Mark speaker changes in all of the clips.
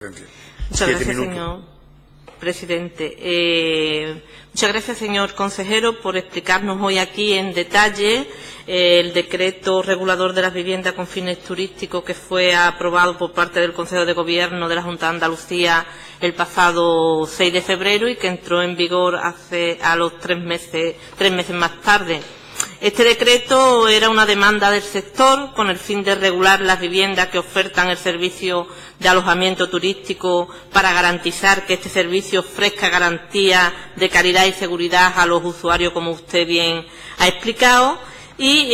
Speaker 1: Muchas gracias, señor presidente. Muchas gracias, señor consejero, por explicarnos hoy aquí en detalle el decreto regulador de las viviendas con fines turísticos que fue aprobado por parte del Consejo de Gobierno de la Junta de Andalucía el pasado 6 de febrero y que entró en vigor a los 3 meses más tarde. Este decreto era una demanda del sector con el fin de regular las viviendas que ofertan el servicio de alojamiento turístico para garantizar que este servicio ofrezca garantías de calidad y seguridad a los usuarios, como usted bien ha explicado. Y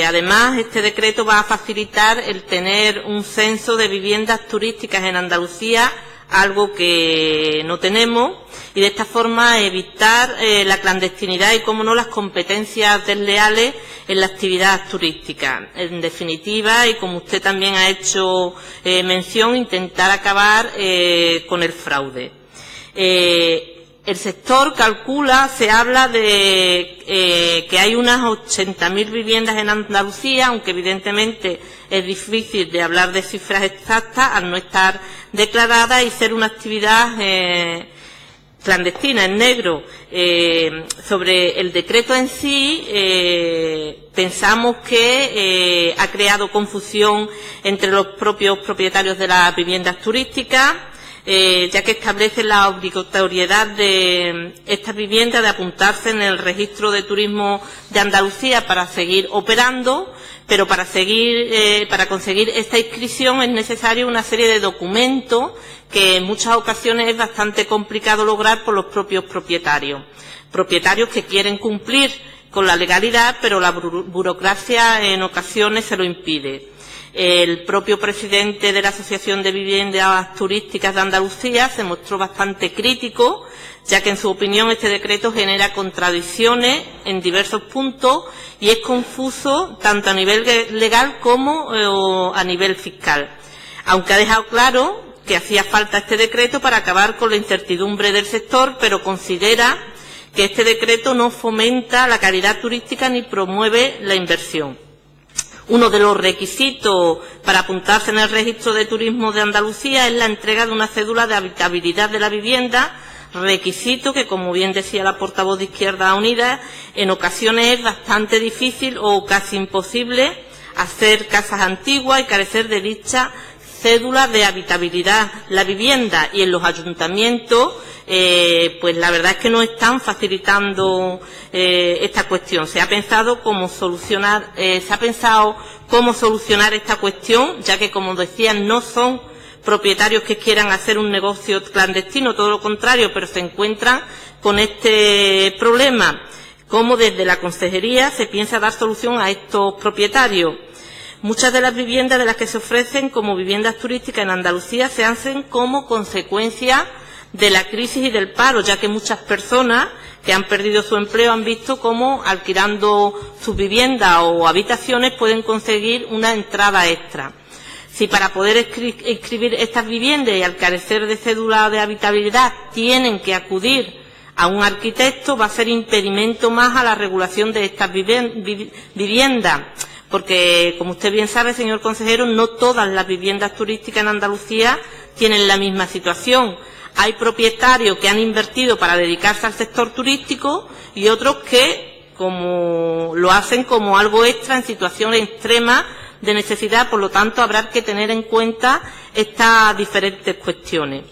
Speaker 1: además este decreto va a facilitar el tener un censo de viviendas turísticas en Andalucía, algo que no tenemos, y de esta forma evitar la clandestinidad y, como no, las competencias desleales en la actividad turística. En definitiva, y como usted también ha hecho mención, intentar acabar con el fraude. El sector calcula, se habla de que hay unas 80.000 viviendas en Andalucía, aunque evidentemente es difícil de hablar de cifras exactas al no estar declarada y ser una actividad clandestina, en negro. Sobre el decreto en sí, pensamos que ha creado confusión entre los propios propietarios de las viviendas turísticas, ya que establece la obligatoriedad de estas viviendas de apuntarse en el registro de turismo de Andalucía para seguir operando, pero para conseguir esta inscripción es necesario una serie de documentos que en muchas ocasiones es bastante complicado lograr por los propios propietarios que quieren cumplir con la legalidad, pero la burocracia en ocasiones se lo impide. El propio presidente de la Asociación de Viviendas Turísticas de Andalucía se mostró bastante crítico, ya que en su opinión este decreto genera contradicciones en diversos puntos y es confuso tanto a nivel legal como a nivel fiscal. Aunque ha dejado claro que hacía falta este decreto para acabar con la incertidumbre del sector, pero considera que este decreto no fomenta la calidad turística ni promueve la inversión. Uno de los requisitos para apuntarse en el registro de turismo de Andalucía es la entrega de una cédula de habitabilidad de la vivienda, requisito que, como bien decía la portavoz de Izquierda Unida, en ocasiones es bastante difícil o casi imposible hacer casas antiguas y carecer de dicha cédula de habitabilidad la vivienda, y en los ayuntamientos pues la verdad es que no están facilitando esta cuestión. Se ha pensado cómo solucionar esta cuestión, ya que, como decían, no son propietarios que quieran hacer un negocio clandestino, todo lo contrario, pero se encuentran con este problema. Cómo desde la consejería se piensa dar solución a estos propietarios. Muchas de las viviendas de las que se ofrecen como viviendas turísticas en Andalucía se hacen como consecuencia de la crisis y del paro, ya que muchas personas que han perdido su empleo han visto cómo, alquilando sus viviendas o habitaciones, pueden conseguir una entrada extra. Si para poder inscribir estas viviendas y al carecer de cédula de habitabilidad tienen que acudir a un arquitecto, va a ser impedimento más a la regulación de estas viviendas. Porque, como usted bien sabe, señor consejero, no todas las viviendas turísticas en Andalucía tienen la misma situación. Hay propietarios que han invertido para dedicarse al sector turístico y otros que lo hacen como algo extra en situaciones extremas de necesidad. Por lo tanto, habrá que tener en cuenta estas diferentes cuestiones.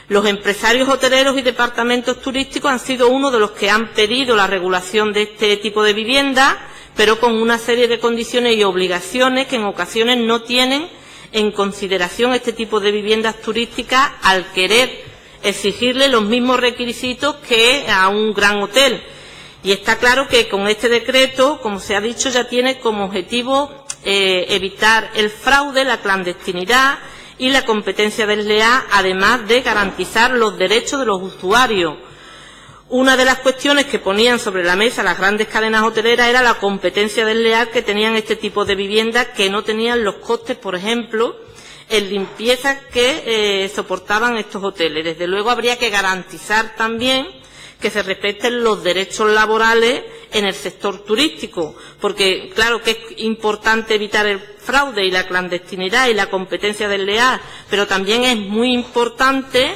Speaker 1: Los empresarios hoteleros y departamentos turísticos han sido uno de los que han pedido la regulación de este tipo de viviendas, pero con una serie de condiciones y obligaciones que en ocasiones no tienen en consideración este tipo de viviendas turísticas al querer exigirle los mismos requisitos que a un gran hotel. Y está claro que con este decreto, como se ha dicho, ya tiene como objetivo evitar el fraude, la clandestinidad y la competencia desleal, además de garantizar los derechos de los usuarios. Una de las cuestiones que ponían sobre la mesa las grandes cadenas hoteleras era la competencia desleal que tenían este tipo de viviendas, que no tenían los costes, por ejemplo, en limpieza que soportaban estos hoteles. Desde luego habría que garantizar también que se respeten los derechos laborales en el sector turístico, porque claro que es importante evitar el fraude y la clandestinidad y la competencia desleal, pero también es muy importante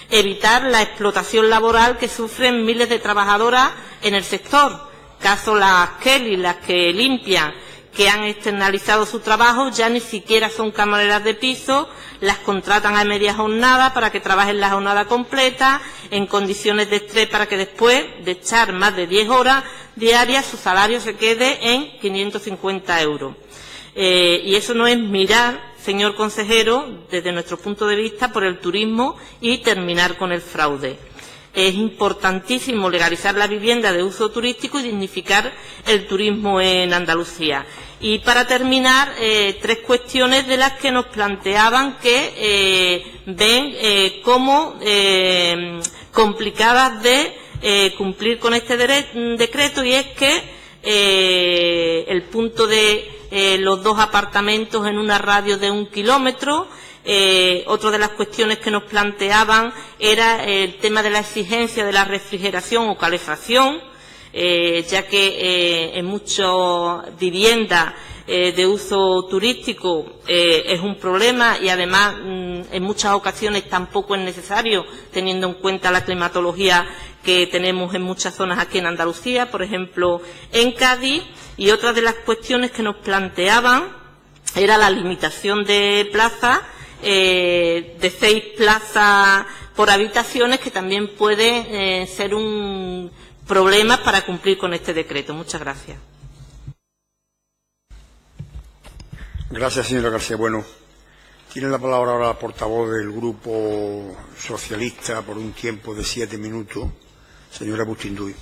Speaker 1: evitar la explotación laboral que sufren miles de trabajadoras en el sector. Caso las Kelly, las que limpian, que han externalizado su trabajo, ya ni siquiera son camareras de piso, las contratan a media jornada para que trabajen la jornada completa, en condiciones de estrés, para que después de echar más de 10 horas diarias su salario se quede en 550 euros. Y eso no es mirar, señor consejero, desde nuestro punto de vista, por el turismo y terminar con el fraude. Es importantísimo legalizar la vivienda de uso turístico y dignificar el turismo en Andalucía. Y para terminar, 3 cuestiones de las que nos planteaban que ven como complicadas de cumplir con este decreto, y es que el punto de los 2 apartamentos en una radio de 1 kilómetro. Otra de las cuestiones que nos planteaban era el tema de la exigencia de la refrigeración o calefacción, ya que en muchas viviendas de uso turístico es un problema, y además en muchas ocasiones tampoco es necesario, teniendo en cuenta la climatología que tenemos en muchas zonas aquí en Andalucía, por ejemplo en Cádiz. Y otra de las cuestiones que nos planteaban era la limitación de plazas, de 6 plazas por habitaciones, que también puede ser un problema para cumplir con este decreto. Muchas gracias.
Speaker 2: Gracias, señora García Bueno. Tiene la palabra ahora la portavoz del Grupo Socialista por un tiempo de 7 minutos, señora Bustinduy.